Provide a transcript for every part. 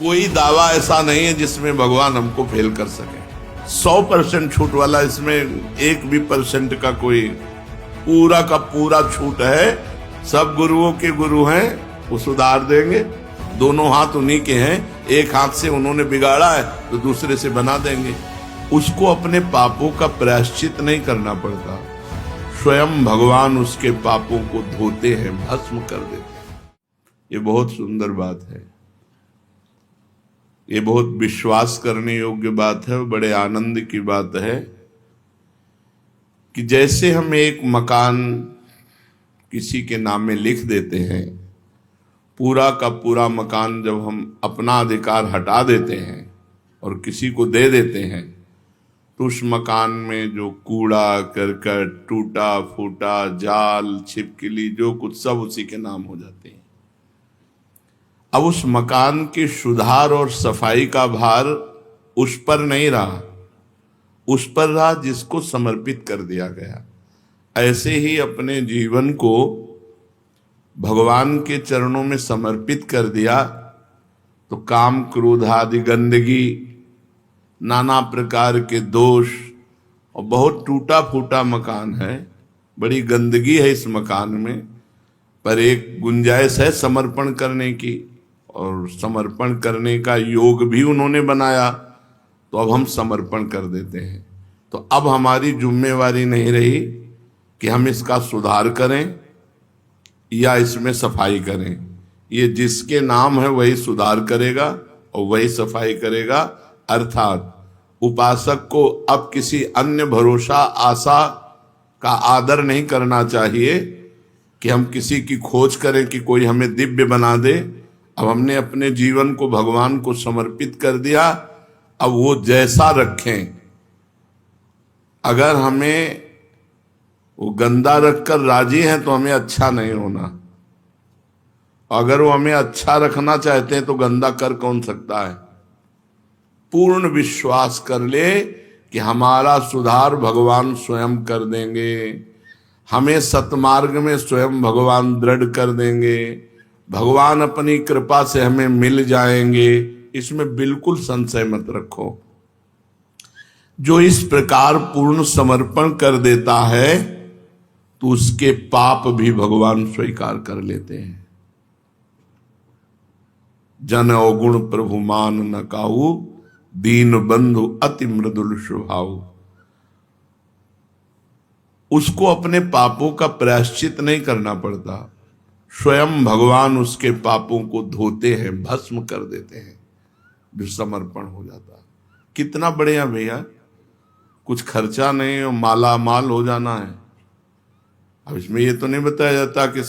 कोई दावा ऐसा नहीं है जिसमें भगवान हमको फेल कर सके। 100% छूट वाला, इसमें 1% का कोई पूरा का पूरा छूट है। सब गुरुओं के गुरु हैं, वो सुधार देंगे। दोनों हाथ उन्हीं के हैं, एक हाथ से उन्होंने बिगाड़ा है तो दूसरे से बना देंगे। उसको अपने पापों का प्रायश्चित नहीं करना पड़ता, स्वयं भगवान उसके पापों को धोते हैं, भस्म कर देते हैं। ये बहुत सुंदर बात है, ये बहुत विश्वास करने योग्य बात है, बड़े आनंद की बात है कि जैसे हम एक मकान किसी के नाम में लिख देते हैं, पूरा का पूरा मकान जब हम अपना अधिकार हटा देते हैं और किसी को दे देते हैं, तो उस मकान में जो कूड़ा करकट, टूटा फूटा, जाल, छिपकली, जो कुछ सब उसी के नाम हो जाते हैं। अब उस मकान के सुधार और सफाई का भार उस पर नहीं रहा, उस पर रहा जिसको समर्पित कर दिया गया। ऐसे ही अपने जीवन को भगवान के चरणों में समर्पित कर दिया तो काम, क्रोध आदि गंदगी, नाना प्रकार के दोष, और बहुत टूटा फूटा मकान है, बड़ी गंदगी है इस मकान में, पर एक गुंजाइश है समर्पण करने की, और समर्पण करने का योग भी उन्होंने बनाया, तो अब हम समर्पण कर देते हैं। तो अब हमारी जिम्मेवारी नहीं रही कि हम इसका सुधार करें या इसमें सफाई करें। ये जिसके नाम है वही सुधार करेगा और वही सफाई करेगा। अर्थात उपासक को अब किसी अन्य भरोसा, आशा का आदर नहीं करना चाहिए कि हम किसी की खोज करें कि कोई हमें दिव्य बना दे। अब हमने अपने जीवन को भगवान को समर्पित कर दिया, अब वो जैसा रखें। अगर हमें वो गंदा रखकर राजी हैं तो हमें अच्छा नहीं होना, अगर वो हमें अच्छा रखना चाहते हैं तो गंदा कर कौन सकता है। पूर्ण विश्वास कर ले कि हमारा सुधार भगवान स्वयं कर देंगे, हमें सतमार्ग में स्वयं भगवान दृढ़ कर देंगे, भगवान अपनी कृपा से हमें मिल जाएंगे, इसमें बिल्कुल संशय मत रखो। जो इस प्रकार पूर्ण समर्पण कर देता है तो उसके पाप भी भगवान स्वीकार कर लेते हैं। जन अवगुण प्रभु मान न काहू, दीन बंधु अति मृदुल स्वभाव। उसको अपने पापों का प्रायश्चित नहीं करना पड़ता, स्वयं भगवान उसके पापों को धोते हैं, भस्म कर देते हैं, जो समर्पण हो जाता है। कितना बढ़िया भैया, कुछ खर्चा नहीं और माला माल हो जाना है। अब इसमें ये तो नहीं बताया जाता कि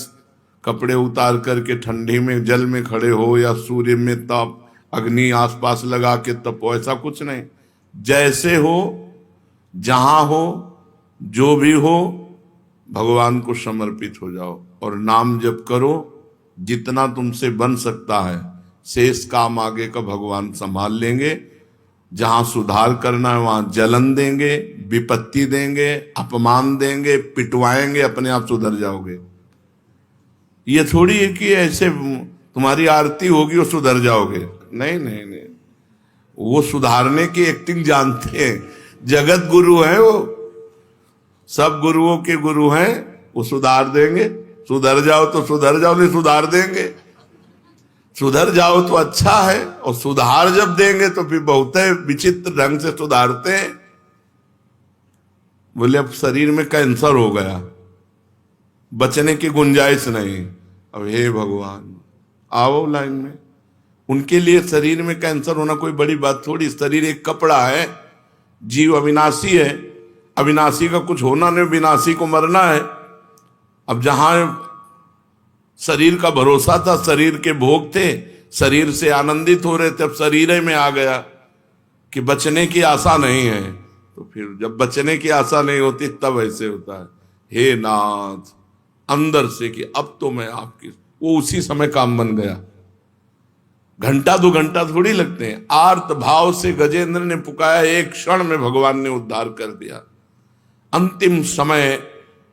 कपड़े उतार करके ठंडी में जल में खड़े हो या सूर्य में ताप, अग्नि आसपास लगा के तपो, ऐसा कुछ नहीं। जैसे हो, जहां हो, जो भी हो, भगवान को समर्पित हो जाओ और नाम जप करो। जितना तुमसे बन सकता है, शेष काम आगे का भगवान संभाल लेंगे। जहां सुधार करना है वहां जलन देंगे, विपत्ति देंगे, अपमान देंगे, पिटवाएंगे, अपने आप सुधर जाओगे। ये थोड़ी है कि ऐसे तुम्हारी आरती होगी और सुधर जाओगे। नहीं नहीं नहीं, वो सुधारने की एक्टिंग जानते हैं, जगत गुरु हैं वो, सब गुरुओं के गुरु हैं, वो सुधार देंगे। सुधर जाओ तो सुधर जाओ, नहीं सुधार देंगे। सुधर जाओ तो अच्छा है, और सुधार जब देंगे तो फिर बहुत विचित्र ढंग से सुधारते हैं। बोले अब शरीर में कैंसर हो गया, बचने की गुंजाइश नहीं। अब हे भगवान, आओ लाइन में। उनके लिए शरीर में कैंसर होना कोई बड़ी बात थोड़ी। शरीर एक कपड़ा है, जीव अविनाशी है, अविनाशी का कुछ होना नहीं, विनाशी को मरना है। अब जहां शरीर का भरोसा था, शरीर के भोग थे, शरीर से आनंदित हो रहे थे, अब शरीर में आ गया कि बचने की आशा नहीं है। तो फिर जब बचने की आशा नहीं होती तब ऐसे होता है, हे नाथ, अंदर से कि अब तो मैं आपकी, वो उसी समय काम बन गया। घंटा 2 घंटा थोड़ी लगते हैं। आर्त भाव से गजेंद्र ने पुकारा, एक क्षण में भगवान ने उद्धार कर दिया। अंतिम समय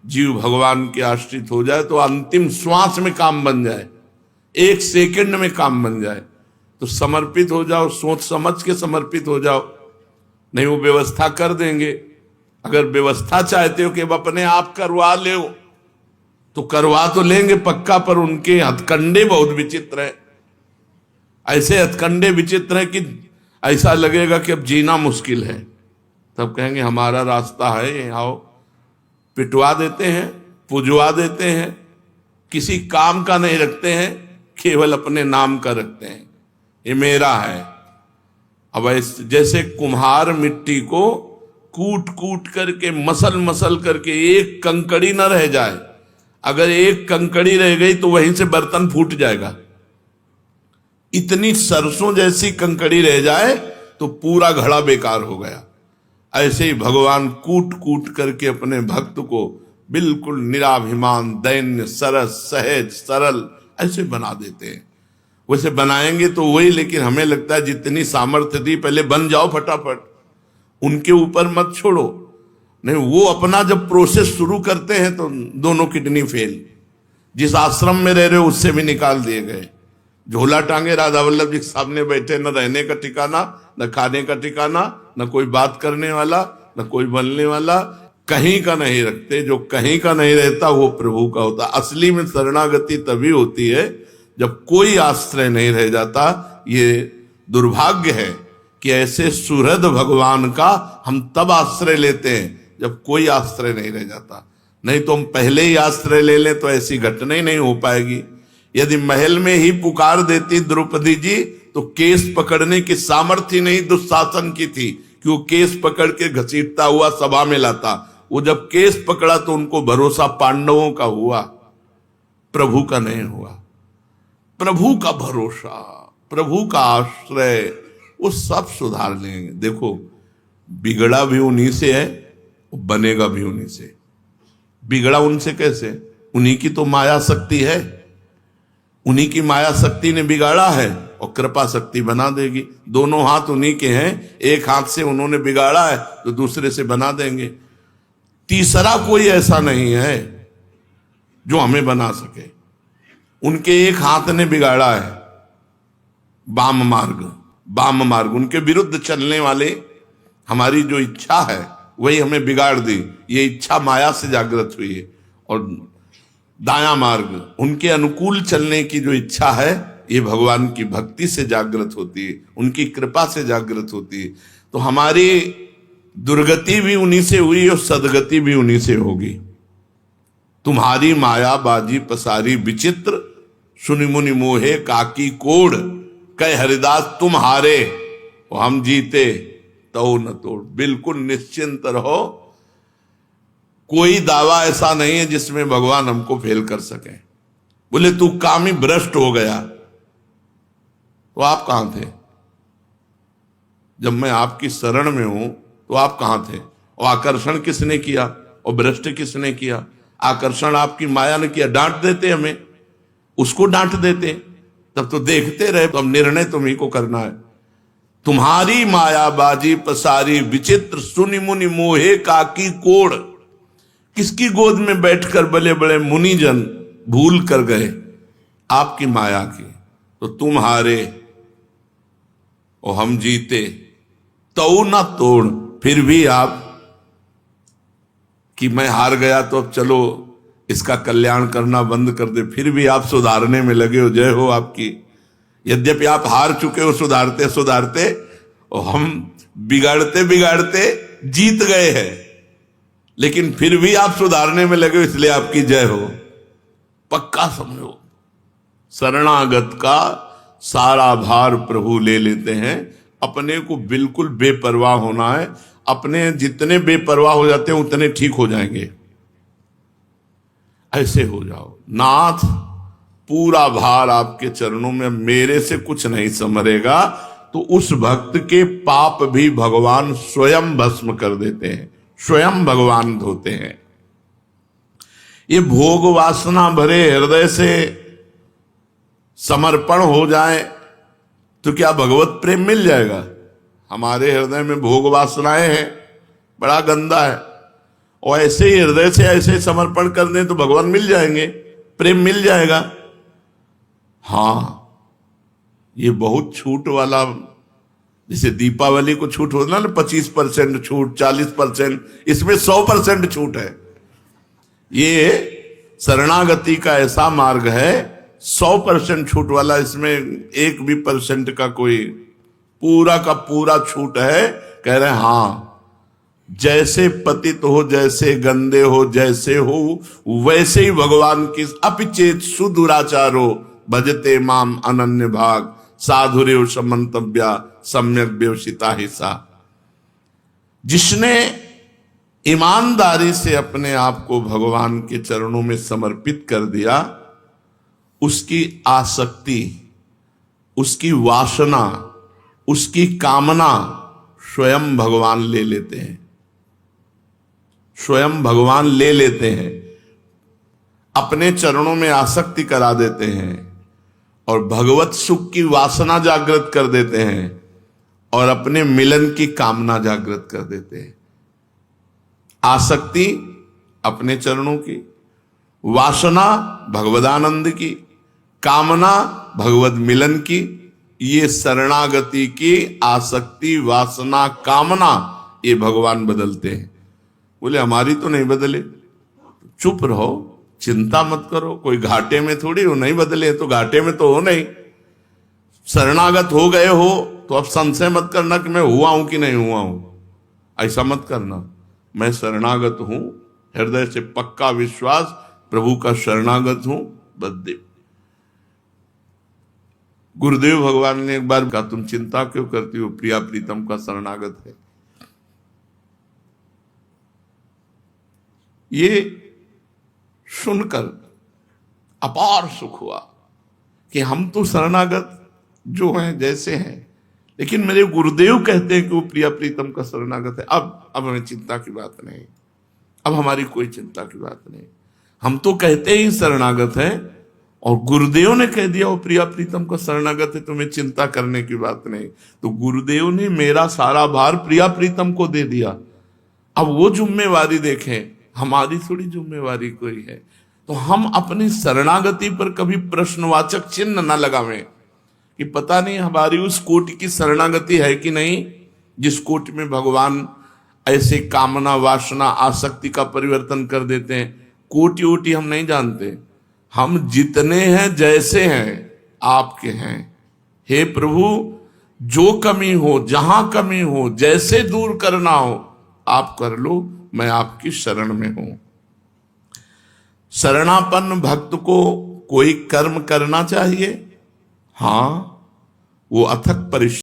जीव भगवान के आश्रित हो जाए तो अंतिम श्वास में काम बन जाए, 1 सेकंड में काम बन जाए। तो समर्पित हो जाओ, सोच समझ के समर्पित हो जाओ, नहीं वो व्यवस्था कर देंगे। अगर व्यवस्था चाहते हो कि अब अपने आप करवा ले तो करवा तो लेंगे पक्का, पर उनके हथकंडे बहुत विचित्र है। ऐसे हथकंडे विचित्र है कि ऐसा लगेगा कि अब जीना मुश्किल है। तब कहेंगे हमारा रास्ता है, आओ। पिटवा देते हैं, पुजवा देते हैं, किसी काम का नहीं रखते हैं, केवल अपने नाम का रखते हैं, ये मेरा है। अब जैसे कुम्हार मिट्टी को कूट कूट करके मसल मसल करके एक कंकड़ी न रह जाए, अगर एक कंकड़ी रह गई तो वहीं से बर्तन फूट जाएगा। इतनी सरसों जैसी कंकड़ी रह जाए तो पूरा घड़ा बेकार हो गया। ऐसे ही भगवान कूट कूट करके अपने भक्त को बिल्कुल निराभिमान, दैन्य, सरस, सहज, सरल ऐसे बना देते हैं। वैसे बनाएंगे तो वही, लेकिन हमें लगता है जितनी सामर्थ्य थी पहले बन जाओ फटाफट, उनके ऊपर मत छोड़ो। नहीं, वो अपना जब प्रोसेस शुरू करते हैं तो दोनों किडनी फेल। जिस आश्रम में रह रहे हो उससे भी निकाल दिए गए। झोला टांगे राधा वल्लभ जी सामने बैठे, न रहने का ठिकाना, न खाने का ठिकाना, न कोई बात करने वाला, न कोई बोलने वाला, कहीं का नहीं रखते। जो कहीं का नहीं रहता वो प्रभु का होता। असली में शरणागति तभी होती है जब कोई आश्रय नहीं रह जाता। ये दुर्भाग्य है कि ऐसे सुहृद भगवान का हम तब आश्रय लेते हैं जब कोई आश्रय नहीं रह जाता। नहीं तो हम पहले ही आश्रय ले लें तो ऐसी घटना ही नहीं हो पाएगी। यदि महल में ही पुकार देती द्रौपदी जी तो केस पकड़ने की सामर्थ्य नहीं दुशासन की थी कि वो केस पकड़ के घसीटता हुआ सभा में लाता। वो जब केस पकड़ा तो उनको भरोसा पांडवों का हुआ, प्रभु का नहीं हुआ। प्रभु का भरोसा, प्रभु का आश्रय, वो सब सुधार लेंगे। देखो, बिगड़ा भी उन्हीं से है, बनेगा भी उन्हीं से। बिगड़ा उनसे कैसे? उन्हीं की तो माया शक्ति है, उन्हीं की माया शक्ति ने बिगाड़ा है और कृपा शक्ति बना देगी। दोनों हाथ उन्हीं के हैं, एक हाथ से उन्होंने बिगाड़ा है तो दूसरे से बना देंगे। तीसरा कोई ऐसा नहीं है जो हमें बना सके। उनके एक हाथ ने बिगाड़ा है, वाम मार्ग, उनके विरुद्ध चलने वाले हमारी जो इच्छा है वही हमें बिगाड़ दी। ये इच्छा माया से जागृत हुई है। और दाया मार्ग, उनके अनुकूल चलने की जो इच्छा है ये भगवान की भक्ति से जागृत होती है, उनकी कृपा से जागृत होती है। तो हमारी दुर्गति भी उन्हीं से हुई और सदगति भी उन्हीं से होगी। तुम्हारी माया बाजी पसारी विचित्र, सुनि मुनि मोहे काकी कोड़, कह हरिदास तुम हारे और हम जीते तो न तोड़। बिल्कुल निश्चिंत रहो, कोई दावा ऐसा नहीं है जिसमें भगवान हमको फेल कर सके। बोले तू कामी भ्रष्ट हो गया, तो आप कहां थे? जब मैं आपकी शरण में हूं तो आप कहां थे? और आकर्षण किसने किया और भ्रष्ट किसने किया? आकर्षण आपकी माया ने किया। डांट देते हमें, उसको डांट देते, तब तो देखते रहे। तो अब निर्णय तुम्ही को करना है। तुम्हारी माया बाजी पसारी विचित्र, सुनि मुनि मोहे काकी कोड़। किसकी गोद में बैठकर बड़े बड़े मुनिजन भूल कर गए आपकी माया की। तो तुम हारे और हम जीते तो ना तोड़। फिर भी आप कि मैं हार गया तो अब चलो इसका कल्याण करना बंद कर दे, फिर भी आप सुधारने में लगे हो। जय हो आपकी। यद्यपि आप हार चुके हो सुधारते सुधारते, और हम बिगाड़ते बिगाड़ते जीत गए हैं, लेकिन फिर भी आप सुधारने में लगे हो, इसलिए आपकी जय हो। पक्का समझो, शरणागत का सारा भार प्रभु ले लेते हैं। अपने को बिल्कुल बेपरवाह होना है। अपने जितने बेपरवाह हो जाते हैं उतने ठीक हो जाएंगे। ऐसे हो जाओ, नाथ पूरा भार आपके चरणों में, मेरे से कुछ नहीं संभरेगा। तो उस भक्त के पाप भी भगवान स्वयं भस्म कर देते हैं, स्वयं भगवान धोते हैं। ये भोग वासना भरे हृदय से समर्पण हो जाए तो क्या भगवत प्रेम मिल जाएगा? हमारे हृदय में भोग वासनाएं हैं, बड़ा गंदा है। और ऐसे ही हृदय से ऐसे समर्पण कर दें तो भगवान मिल जाएंगे, प्रेम मिल जाएगा। हाँ, ये बहुत छूट वाला, जैसे दीपावली को छूट होता ना 25% छूट, 40%, इसमें 100% छूट है। ये शरणागति का ऐसा मार्ग है 100% छूट वाला, इसमें 1% का कोई, पूरा का पूरा छूट है। कह रहे हैं हाँ, जैसे पतित हो, जैसे गंदे हो, जैसे हो वैसे ही भगवान की अपिचेत सुदुराचारो भजते माम अनन्य भाग साधुरेव समंतव्या सम्यक व्यवसिता ही सा। जिसने ईमानदारी से अपने आप को भगवान के चरणों में समर्पित कर दिया, उसकी आसक्ति, उसकी वासना, उसकी कामना स्वयं भगवान ले लेते हैं, स्वयं भगवान ले लेते हैं, अपने चरणों में आसक्ति करा देते हैं और भगवत सुख की वासना जागृत कर देते हैं और अपने मिलन की कामना जागृत कर देते हैं। आसक्ति अपने चरणों की, वासना भगवदानंद की, कामना भगवत मिलन की। ये शरणागति की आसक्ति, वासना, कामना ये भगवान बदलते हैं। बोले हमारी तो नहीं बदले, चुप रहो, चिंता मत करो, कोई घाटे में थोड़ी हो, नहीं बदले तो घाटे में तो हो नहीं। शरणागत हो गए हो तो अब संशय मत करना कि मैं हुआ हूं कि नहीं हुआ हूं, ऐसा मत करना। मैं शरणागत हूं, हृदय से पक्का विश्वास, प्रभु का शरणागत हूं। बददेव गुरुदेव भगवान ने एक बार कहा, तुम चिंता क्यों करती हो, प्रिया प्रीतम का शरणागत है। ये सुनकर अपार सुख हुआ कि हम तो शरणागत जो हैं जैसे हैं, लेकिन मेरे गुरुदेव कहते हैं कि वो प्रिया प्रीतम का शरणागत है। अब हमें चिंता की बात नहीं, अब हमारी कोई चिंता की बात नहीं। हम तो कहते ही शरणागत हैं और गुरुदेव ने कह दिया वो प्रिया प्रीतम का शरणागत है, तुम्हें चिंता करने की बात नहीं। तो गुरुदेव ने मेरा सारा भार प्रिया प्रीतम को दे दिया। अब वो जिम्मेवारी देखें, हमारी थोड़ी जिम्मेवारी कोई है। तो हम अपनी शरणागति पर कभी प्रश्नवाचक चिन्ह न लगावें कि पता नहीं हमारी उस कोटि की शरणागति है कि नहीं, जिस कोटि में भगवान ऐसे कामना, वासना, आसक्ति का परिवर्तन कर देते हैं। कोटि वोटि हम नहीं जानते, हम जितने हैं जैसे हैं आपके हैं। हे प्रभु, जो कमी हो, जहां कमी हो, जैसे दूर करना हो आप कर लो, मैं आपकी शरण में हूं। शरणापन्न भक्त को कोई कर्म करना चाहिए, हाँ, वो अथक परिश्रम